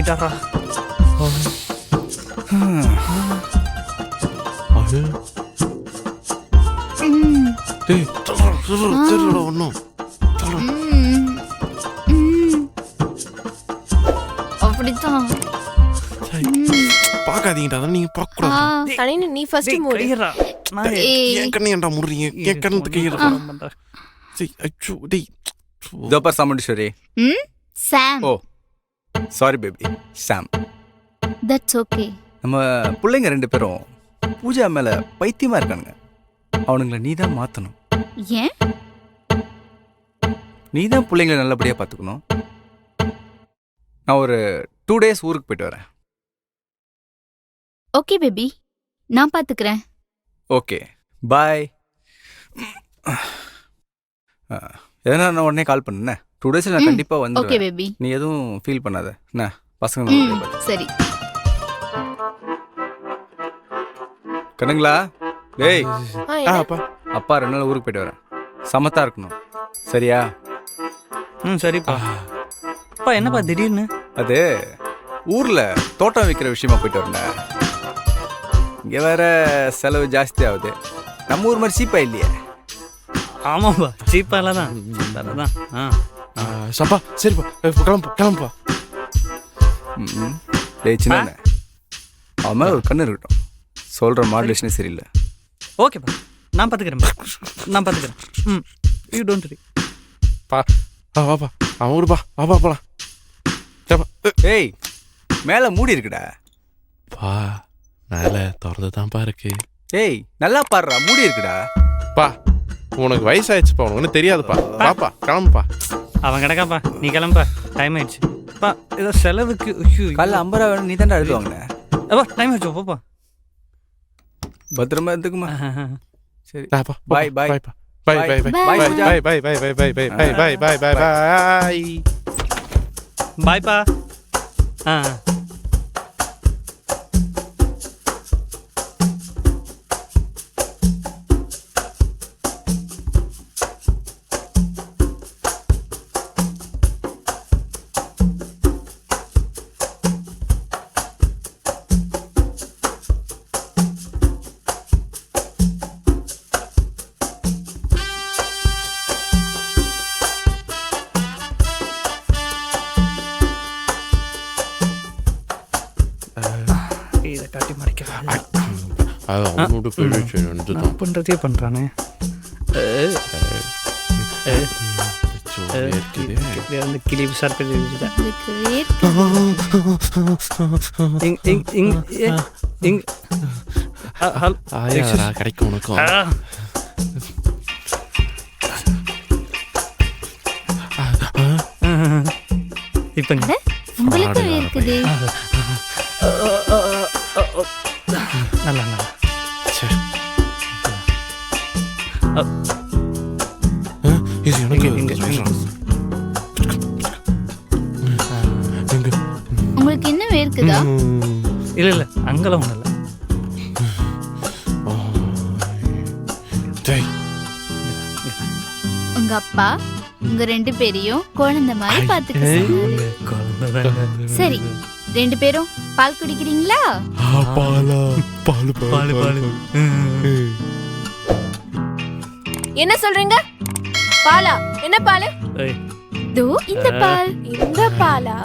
பண்ணிட்டாரா? டேய் தெரியல ஒன்றும் அப்படித்தான். பார்க்காதீங்கடா, அதான் நீங்க பார்க்கக்கூடாது. கணினி நீ ஃபர்ஸ்ட் மூடு. கையறா. நான் என் கண்ணு ஏன்டா முடுறீங்க? என் கண்ணு கையிடா. சரி அச்சோ டேய். தோப்பர் Chamundeswari. Sam. Oh sorry baby, Sam. That's okay. நம்ம பிள்ளைங்க 2 பேரும் பூஜா மேல பைத்தியமா இருக்கானுங்க. அவனுங்களை நீ தான் மாற்றணும். ஏன்? நீ தான் பிள்ளைங்களை நல்லபடியாக பார்த்துக்கணும். நான் ஒரு 2 days ஊருக்கு போயிட்டு வரேன். ஓகே பேபி, நான் பாத்துக்கிறேன். Okay bye. எதனா நான் உடனே கால் பண்ணேன். 2 days நான் கண்டிப்பாக ஓகே வந்துடுவேன். பேபி. நீ எதுவும் ஃபீல் பண்ணாத என்ன, பசங்க நல்லபடியா பாத்து. சரி. கண்ணுங்களா? டேய் அப்பா அப்பா 2 நாள் ஊருக்கு போயிட்டு வரேன். சமத்தா இருக்கணும் சரியா? சரிப்பா. அப்பா என்னப்பா திடீர்னு? அது ஊர்ல தோட்டம் விற்கிற விஷயமா போயிட்டு வரேன். இங்கே வேற செலவு ஜாஸ்தி ஆகுது. நம்ம ஊர் மாதிரி சீப்பா இல்லையே. ஆமாப்பா, சீப்பால தான். சப்பா சரிப்பா, கிளம்புப்பா. டேய் சின்ன அவன் மேலே ஒரு கண்ணு இருக்கட்டும். சொல்கிற மாடுலேஷனே சரியில்லை. ஓகேப்பா, நான் பார்த்துக்கிறேன். You don't worry. வாப்பா அவன் ஊருப்பா, வாப்பா போலாம். ஏய் மேலே மூடி இருக்குடா. பா மேலே திறந்து தான்ப்பா இருக்கு. ஏய் நல்லா பாடுறா, மூடி இருக்குடா. பா உனக்கு வயசாயிடுச்சுப்பா, உனக்கு ஒன்றும் தெரியாதுப்பா. வாப்பா கிளம்புப்பா. அவன் கிடக்காப்பா, நீ கிளம்பா. டைம் ஆயிடுச்சு. பா ஏதோ செலவுக்கு காலைல 50 ரூபா வேணும். நீ தாண்டா எழுது வாங்கினேன். அப்பா டைம் ஆயிடுச்சு, போப்பா. பத்திரமா இருந்துக்குமா? சரி பாய் பாய் பாய் பாய் பாய் பாய் பாய் பூஜா. பாய் பாய் பாய் பாய் பாய் பாய் பாய் பாய் பாய் பாய். பாய்ப்பா. இதை காட்டி மறைக்கிறேன். பண்றதே பண்றானே. கிளி சார் கிடைக்கும் உனக்கும். உங்களுக்கு இருக்குது. நல்லா சரி இது எனக்கு உங்களுக்கு இன்னும் வேர்க்குதா? இல்ல அங்கெல்லாம் ஒண்ணு இல்ல. உங்க அப்பா உங்க 2 பேரையும் குழந்தை மாதிரி பாத்துக்க சொன்னாரு. சரி 2 பேரும் பால் குடிக்கிறீங்களா? பால். என்ன சொல்றீங்க? பாலா? என்ன பால்? தோ இந்த பால். இந்த பாலா?